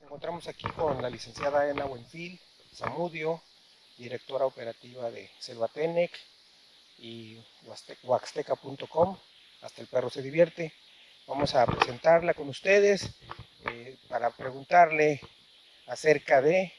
Nos encontramos aquí con la licenciada Ena Buenfil Zamudio, directora operativa de Selvatenec y Huaxteca.com, hasta el perro se divierte. Vamos a presentarla con ustedes para preguntarle acerca de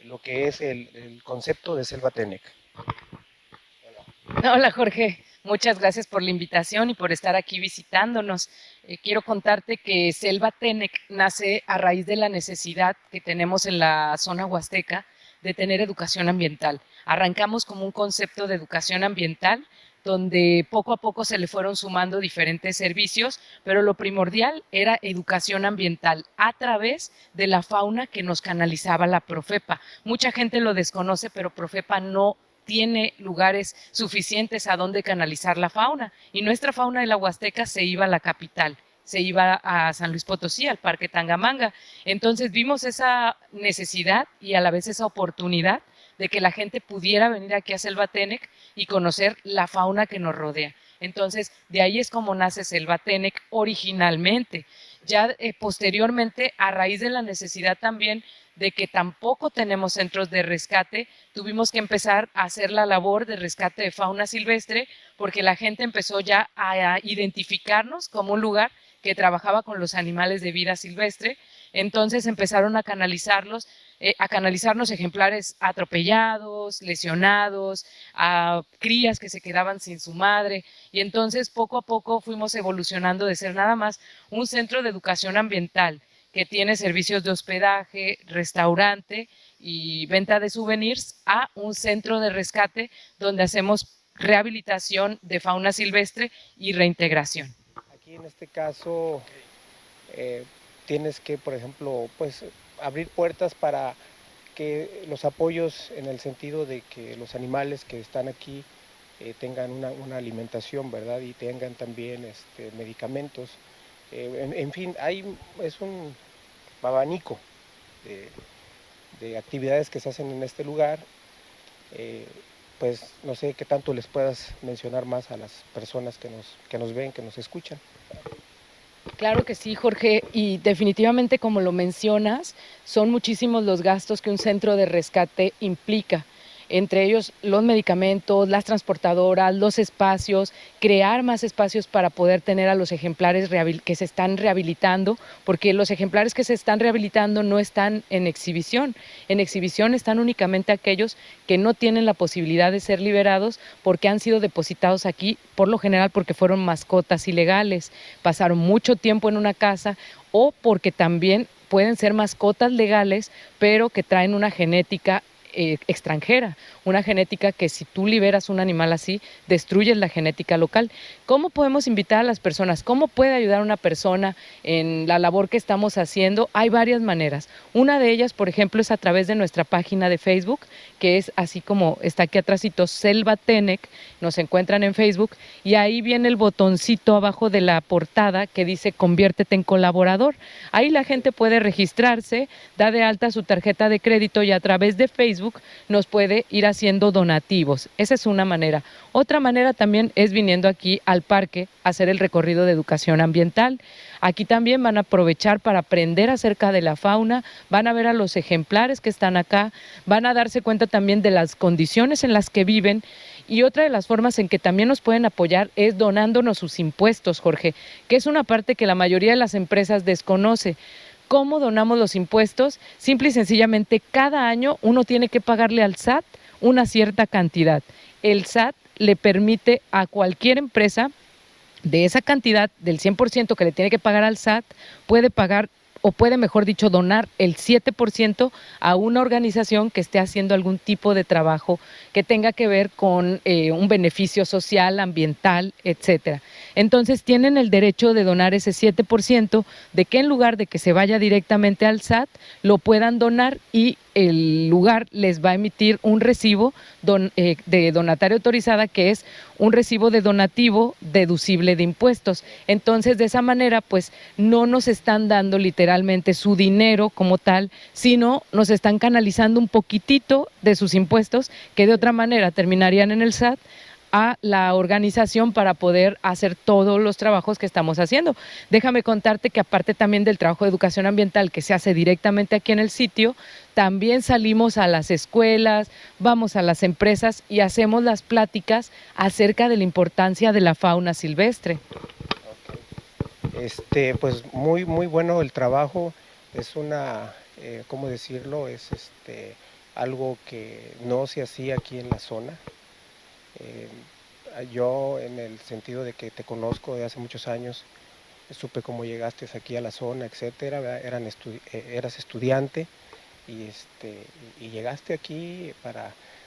lo que es el concepto de Selvatenec. Hola Jorge, muchas gracias por la invitación y por estar aquí visitándonos. Quiero contarte que Selva Tenec nace a raíz de la necesidad que tenemos en la zona huasteca de tener educación ambiental. Arrancamos como un concepto de educación ambiental donde poco a poco se le fueron sumando diferentes servicios, pero lo primordial era educación ambiental a través de la fauna que nos canalizaba la Profepa. Mucha gente lo desconoce, pero Profepa no tiene lugares suficientes a donde canalizar la fauna, y nuestra fauna de la Huasteca se iba a la capital, se iba a San Luis Potosí, al Parque Tangamanga. Entonces vimos esa necesidad y a la vez esa oportunidad de que la gente pudiera venir aquí a Selvatenec y conocer la fauna que nos rodea. Entonces, de ahí es como nace Selvatenec originalmente. Ya posteriormente, a raíz de la necesidad también de que tampoco tenemos centros de rescate, tuvimos que empezar a hacer la labor de rescate de fauna silvestre, porque la gente empezó ya a identificarnos como un lugar que trabajaba con los animales de vida silvestre. Entonces empezaron a canalizarnos ejemplares atropellados, lesionados, a crías que se quedaban sin su madre, y entonces poco a poco fuimos evolucionando de ser nada más un centro de educación ambiental que tiene servicios de hospedaje, restaurante y venta de souvenirs, a un centro de rescate donde hacemos rehabilitación de fauna silvestre y reintegración. Aquí en este caso eh, tienes que, por ejemplo, pues abrir puertas para que los apoyos en el sentido de que los animales que están aquí tengan una alimentación, ¿verdad? Y tengan también medicamentos. En fin, es un abanico de, de, actividades que se hacen en este lugar. Eh, pues no sé qué tanto les puedas mencionar más a las personas que nos ven, que nos escuchan. Claro que sí, Jorge, y definitivamente, como lo mencionas, son muchísimos los gastos que un centro de rescate implica, entre ellos los medicamentos, las transportadoras, los espacios, crear más espacios para poder tener a los ejemplares que se están rehabilitando, porque los ejemplares que se están rehabilitando no están en exhibición están únicamente aquellos que no tienen la posibilidad de ser liberados porque han sido depositados aquí, por lo general porque fueron mascotas ilegales, pasaron mucho tiempo en una casa, o porque también pueden ser mascotas legales, pero que traen una genética extranjera, una genética que, si tú liberas un animal así, destruyes la genética local. ¿Cómo podemos invitar a las personas? ¿Cómo puede ayudar una persona en la labor que estamos haciendo? Hay varias maneras. Una de ellas, por ejemplo, es a través de nuestra página de Facebook, que es así como está aquí atrásito, Selvatenec. Nos encuentran en Facebook y ahí viene el botoncito abajo de la portada que dice conviértete en colaborador. Ahí la gente puede registrarse, da de alta su tarjeta de crédito y a través de Facebook nos puede ir haciendo donativos. Esa es una manera. Otra manera también es viniendo aquí al parque a hacer el recorrido de educación ambiental. Aquí también van a aprovechar para aprender acerca de la fauna, van a ver a los ejemplares que están acá, van a darse cuenta también de las condiciones en las que viven. Y otra de las formas en que también nos pueden apoyar es donándonos sus impuestos, Jorge, que es una parte que la mayoría de las empresas desconoce. ¿Cómo donamos los impuestos? Simple y sencillamente, cada año uno tiene que pagarle al SAT una cierta cantidad. El SAT le permite a cualquier empresa, de esa cantidad, del 100% que le tiene que pagar al SAT, puede pagar, o puede, mejor dicho, donar el 7% a una organización que esté haciendo algún tipo de trabajo que tenga que ver con un beneficio social, ambiental, etcétera. Entonces tienen el derecho de donar ese 7%, de que en lugar de que se vaya directamente al SAT, lo puedan donar, y el lugar les va a emitir un recibo de donataria autorizada, que es un recibo de donativo deducible de impuestos. Entonces, de esa manera, pues no nos están dando literalmente su dinero como tal, sino nos están canalizando un poquitito de sus impuestos, que de otra manera terminarían en el SAT, a la organización para poder hacer todos los trabajos que estamos haciendo. Déjame contarte que aparte también del trabajo de educación ambiental que se hace directamente aquí en el sitio, también salimos a las escuelas, vamos a las empresas y hacemos las pláticas acerca de la importancia de la fauna silvestre. Pues muy bueno el trabajo, es ¿cómo decirlo? Es algo que no se hacía aquí en la zona. Yo, en el sentido de que te conozco de hace muchos años, supe cómo llegaste aquí a la zona, etcétera, ¿verdad? Eras estudiante y llegaste aquí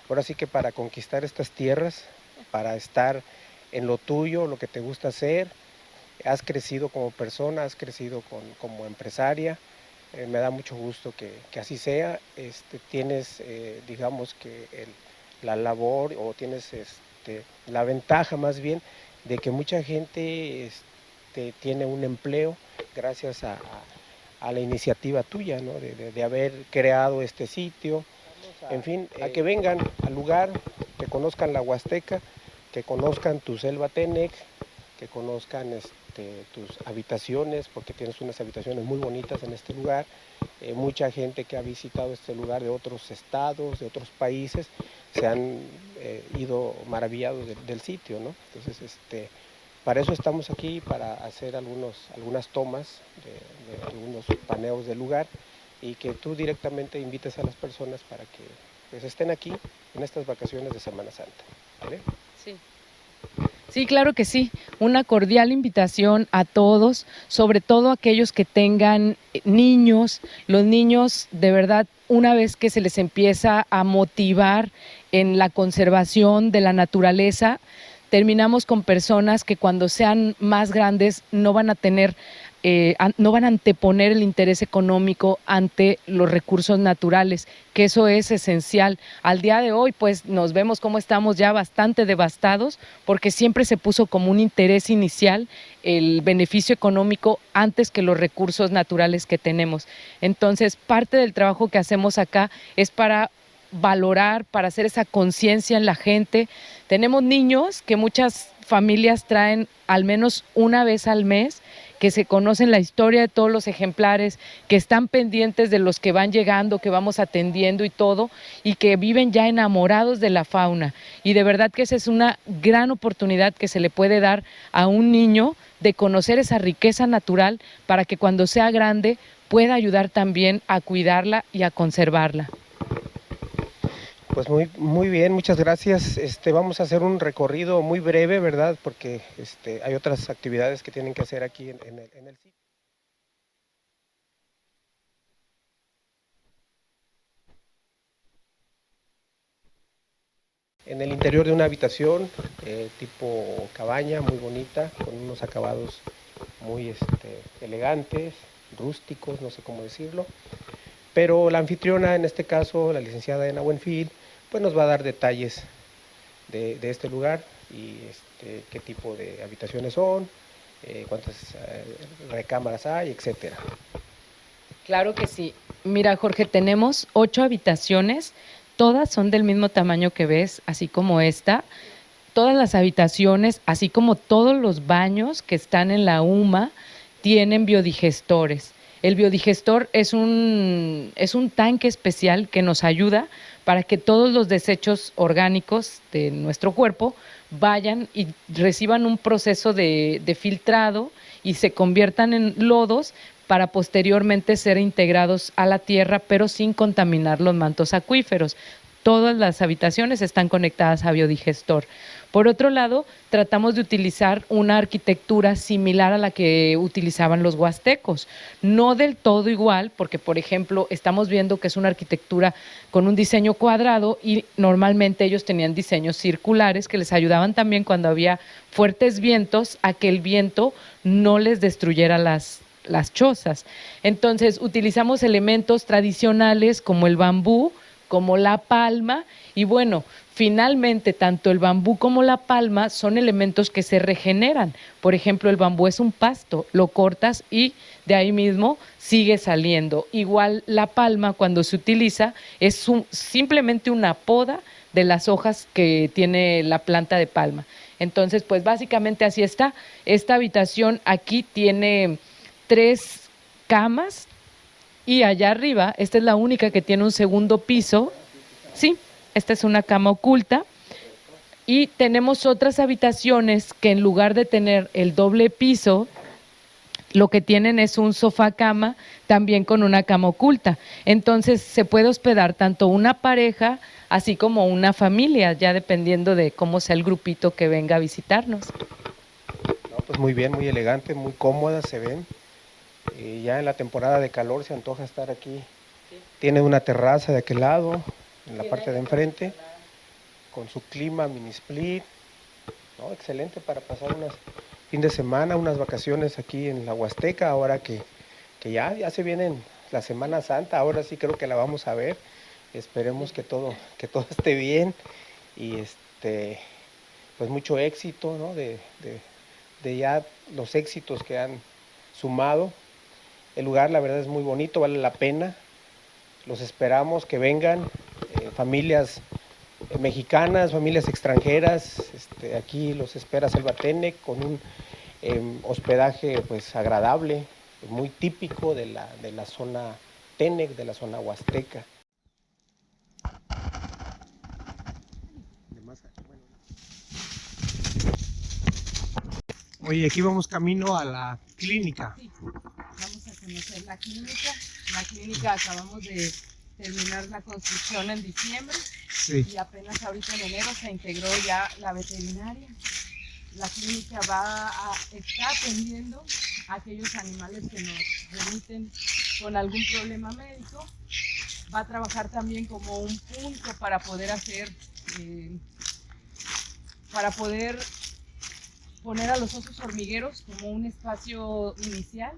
ahora sí que para conquistar estas tierras, para estar en lo tuyo, lo que te gusta hacer. Has crecido como persona, has crecido como empresaria. Me da mucho gusto que así sea. Tienes, digamos que la labor, o tienes la ventaja más bien de que mucha gente tiene un empleo gracias a la iniciativa tuya, ¿no? De haber creado este sitio. En fin, a que vengan al lugar, que conozcan la Huasteca, que conozcan tu selva Tenec, que conozcan tus habitaciones, porque tienes unas habitaciones muy bonitas en este lugar. Mucha gente que ha visitado este lugar de otros estados, de otros países, se han ido maravillados del sitio, ¿no? Entonces, para eso estamos aquí, para hacer algunas tomas de algunos paneos del lugar, y que tú directamente invites a las personas para que pues, estén aquí en estas vacaciones de Semana Santa, ¿vale? Sí. Sí, claro que sí. Una cordial invitación a todos, sobre todo aquellos que tengan niños. Los niños, de verdad, una vez que se les empieza a motivar en la conservación de la naturaleza, terminamos con personas que cuando sean más grandes no van a tener no van a anteponer el interés económico ante los recursos naturales, que eso es esencial. Al día de hoy, pues nos vemos cómo estamos ya bastante devastados, porque siempre se puso como un interés inicial el beneficio económico antes que los recursos naturales que tenemos. Entonces, parte del trabajo que hacemos acá es para valorar, para hacer esa conciencia en la gente. Tenemos niños que muchas familias traen al menos una vez al mes, que se conocen la historia de todos los ejemplares, que están pendientes de los que van llegando, que vamos atendiendo y todo, y que viven ya enamorados de la fauna. Y de verdad que esa es una gran oportunidad que se le puede dar a un niño de conocer esa riqueza natural para que cuando sea grande pueda ayudar también a cuidarla y a conservarla. Pues muy bien, muchas gracias. Vamos a hacer un recorrido muy breve, ¿verdad? Porque hay otras actividades que tienen que hacer aquí en el sitio. En el interior de una habitación, tipo cabaña, muy bonita, con unos acabados muy elegantes, rústicos, no sé cómo decirlo. Pero la anfitriona, en este caso, la licenciada Ana Buenfil, pues nos va a dar detalles de este lugar y qué tipo de habitaciones son, cuántas recámaras hay, etcétera. Claro que sí. Mira, Jorge, tenemos 8 habitaciones, todas son del mismo tamaño que ves, así como esta. Todas las habitaciones, así como todos los baños que están en la UMA, tienen biodigestores. El biodigestor es un tanque especial que nos ayuda para que todos los desechos orgánicos de nuestro cuerpo vayan y reciban un proceso de filtrado y se conviertan en lodos para posteriormente ser integrados a la tierra, pero sin contaminar los mantos acuíferos. Todas las habitaciones están conectadas a biodigestor. Por otro lado, tratamos de utilizar una arquitectura similar a la que utilizaban los huastecos. No del todo igual, porque, por ejemplo, estamos viendo que es una arquitectura con un diseño cuadrado y normalmente ellos tenían diseños circulares que les ayudaban también cuando había fuertes vientos a que el viento no les destruyera las chozas. Entonces, utilizamos elementos tradicionales como el bambú, como la palma, y bueno, finalmente tanto el bambú como la palma son elementos que se regeneran. Por ejemplo, el bambú es un pasto, lo cortas y de ahí mismo sigue saliendo. Igual la palma, cuando se utiliza, es simplemente una poda de las hojas que tiene la planta de palma. Entonces, pues básicamente así está. Esta habitación aquí tiene 3 camas y allá arriba, esta es la única que tiene un segundo piso. Sí, esta es una cama oculta. Y tenemos otras habitaciones que en lugar de tener el doble piso, lo que tienen es un sofá cama también con una cama oculta. Entonces se puede hospedar tanto una pareja así como una familia, ya dependiendo de cómo sea el grupito que venga a visitarnos. No, pues muy bien, muy elegante, muy cómodas se ven. Ya en la temporada de calor se antoja estar aquí. Sí. Tiene una terraza de aquel lado, en la parte de enfrente, con su clima, mini split. ¿No? Excelente para pasar unas fin de semana, unas vacaciones aquí en la Huasteca, ahora que ya se vienen la Semana Santa, ahora sí creo que la vamos a ver. Esperemos que todo esté bien y pues mucho éxito, ¿no? de ya los éxitos que han sumado. El lugar la verdad es muy bonito, vale la pena. Los esperamos que vengan familias mexicanas, familias extranjeras. Aquí los espera Selva Tenec con un hospedaje pues agradable, muy típico de la zona Tenec, de la zona huasteca. Oye, aquí vamos camino a la clínica. Sí, vamos a conocer la clínica. La clínica acabamos de terminar la construcción en diciembre. Sí. Y apenas ahorita en enero se integró ya la veterinaria. La clínica está atendiendo a aquellos animales que nos remiten con algún problema médico. Va a trabajar también como un punto para poder poner a los osos hormigueros como un espacio inicial,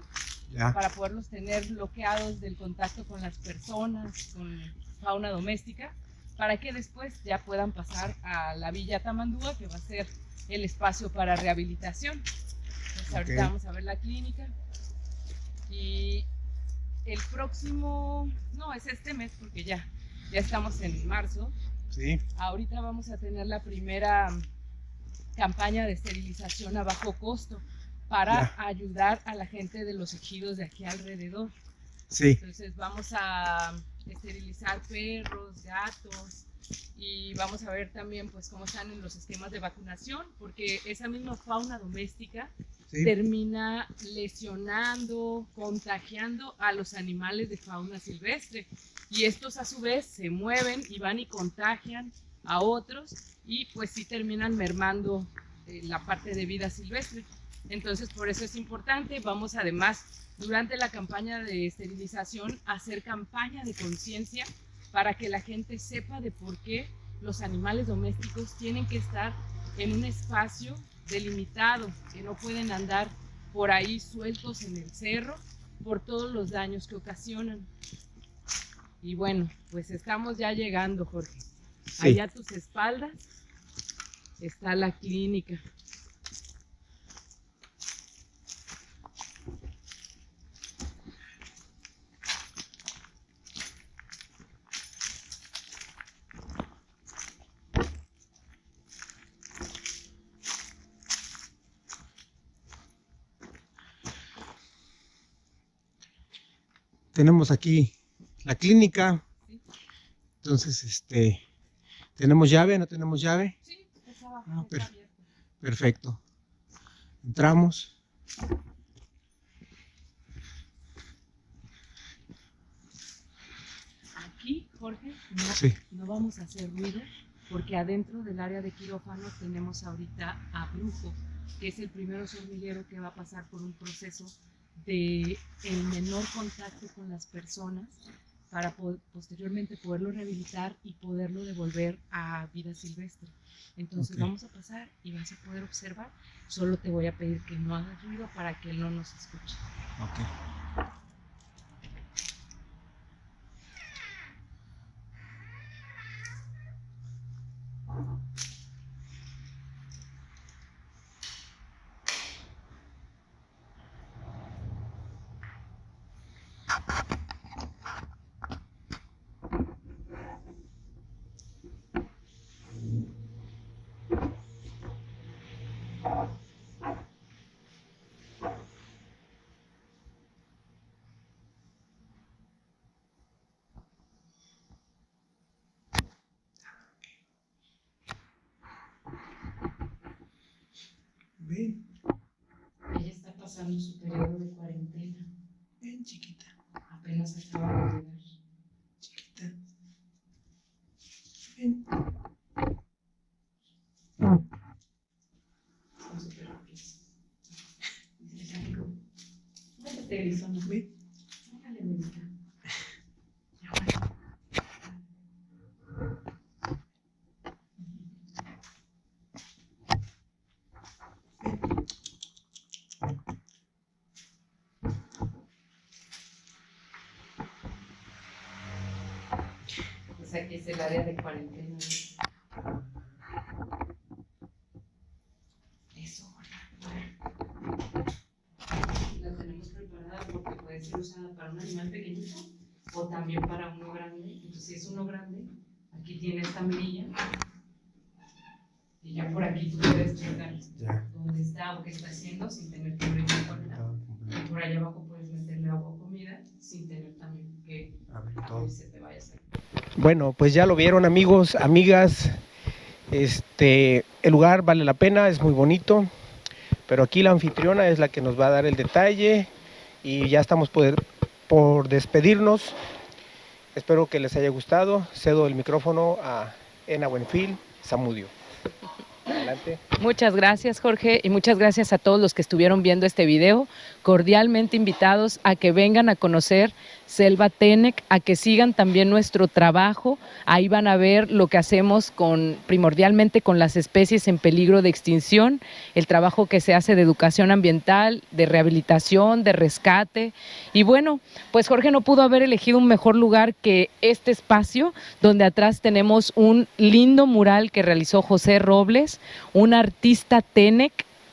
para poderlos tener bloqueados del contacto con las personas, con fauna doméstica, para que después ya puedan pasar a la Villa Tamandúa, que va a ser el espacio para rehabilitación. Entonces, ahorita vamos a ver la clínica y el próximo, no, es este mes porque ya estamos en marzo. Sí. Ahorita vamos a tener la primera campaña de esterilización a bajo costo para ayudar a la gente de los ejidos de aquí alrededor. Sí. Entonces vamos a esterilizar perros, gatos y vamos a ver también pues cómo están en los esquemas de vacunación, porque esa misma fauna doméstica termina lesionando, contagiando a los animales de fauna silvestre y estos a su vez se mueven y van y contagian a otros y pues sí terminan mermando la parte de vida silvestre. Entonces por eso es importante. Vamos además durante la campaña de esterilización a hacer campaña de conciencia para que la gente sepa de por qué los animales domésticos tienen que estar en un espacio delimitado, que no pueden andar por ahí sueltos en el cerro por todos los daños que ocasionan. Y bueno, pues estamos ya llegando, Jorge. Sí. Allá a tus espaldas está la clínica. Tenemos aquí la clínica. Sí. Entonces, ¿tenemos llave? ¿No tenemos llave? Sí, está perfecto. Entramos. Aquí, Jorge, no vamos a hacer ruido porque adentro del área de quirófano tenemos ahorita a Brujo, que es el primer oso hormiguero que va a pasar por un proceso de el menor contacto con las personas para posteriormente poderlo rehabilitar y poderlo devolver a vida silvestre. Entonces vamos a pasar y vas a poder observar. Solo te voy a pedir que no hagas ruido para que él no nos escuche. empezando su periodo de cuarentena. Ven, chiquita. Apenas acaba de llegar. Chiquita. Ven. Son súper felices. Vete, Grisona. Ven. Hágale, Melita. Pues aquí es el área de cuarentena. Eso, la tenemos preparada porque puede ser usada para un animal pequeñito o también para uno grande. Entonces, si es uno grande, aquí tiene esta mirilla y ya por aquí tú puedes checar dónde está o qué está haciendo sin tener que abrir la puerta. Y por allá abajo puedes meterle agua o comida sin tener también que abrir se te vaya a hacer. Bueno, pues ya lo vieron, amigos, amigas. El lugar vale la pena, es muy bonito, pero aquí la anfitriona es la que nos va a dar el detalle y ya estamos por despedirnos. Espero que les haya gustado. Cedo el micrófono a Ena Buenfil Zamudio. Adelante. Muchas gracias, Jorge, y muchas gracias a todos los que estuvieron viendo este video. Cordialmente invitados a que vengan a conocer Selva Tenec, a que sigan también nuestro trabajo. Ahí van a ver lo que hacemos primordialmente con las especies en peligro de extinción, el trabajo que se hace de educación ambiental, de rehabilitación, de rescate. Y bueno, pues Jorge no pudo haber elegido un mejor lugar que este espacio, donde atrás tenemos un lindo mural que realizó José Robles, un artista Tenec,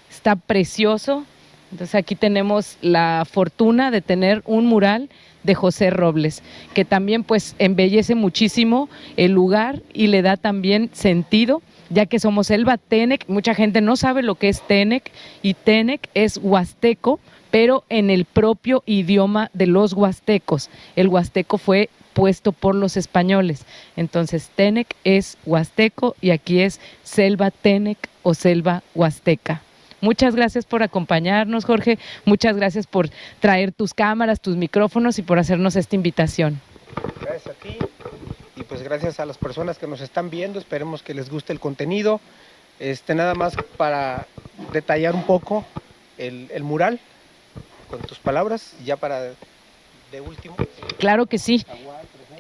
está precioso. Entonces aquí tenemos la fortuna de tener un mural de José Robles, que también pues embellece muchísimo el lugar y le da también sentido, ya que somos Selva Tenec. Mucha gente no sabe lo que es Tenec, y Tenec es huasteco, pero en el propio idioma de los huastecos. El huasteco fue puesto por los españoles. Entonces Tenec es huasteco y aquí es Selva Tenec o selva huasteca. Muchas gracias por acompañarnos, Jorge. Muchas gracias por traer tus cámaras, tus micrófonos y por hacernos esta invitación. Gracias a ti y pues gracias a las personas que nos están viendo. Esperemos que les guste el contenido. Nada más para detallar un poco el mural con tus palabras, ya para de último. Claro que sí.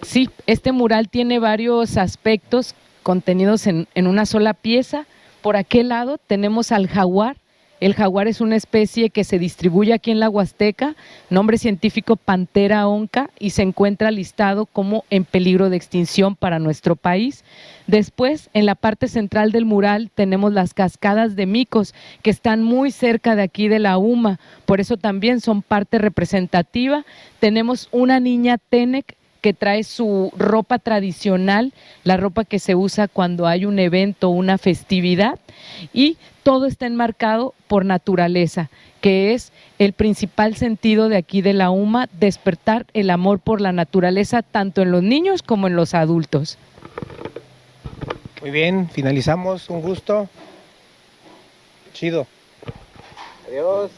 Sí, este mural tiene varios aspectos contenidos en una sola pieza. Por aquel lado tenemos al jaguar. El jaguar es una especie que se distribuye aquí en la Huasteca, nombre científico Panthera onca, y se encuentra listado como en peligro de extinción para nuestro país. Después, en la parte central del mural, tenemos las cascadas de micos, que están muy cerca de aquí de la UMA, por eso también son parte representativa. Tenemos una niña Tenec que trae su ropa tradicional, la ropa que se usa cuando hay un evento, una festividad, y todo está enmarcado por naturaleza, que es el principal sentido de aquí de la UMA, despertar el amor por la naturaleza, tanto en los niños como en los adultos. Muy bien, finalizamos, un gusto. Chido. Adiós.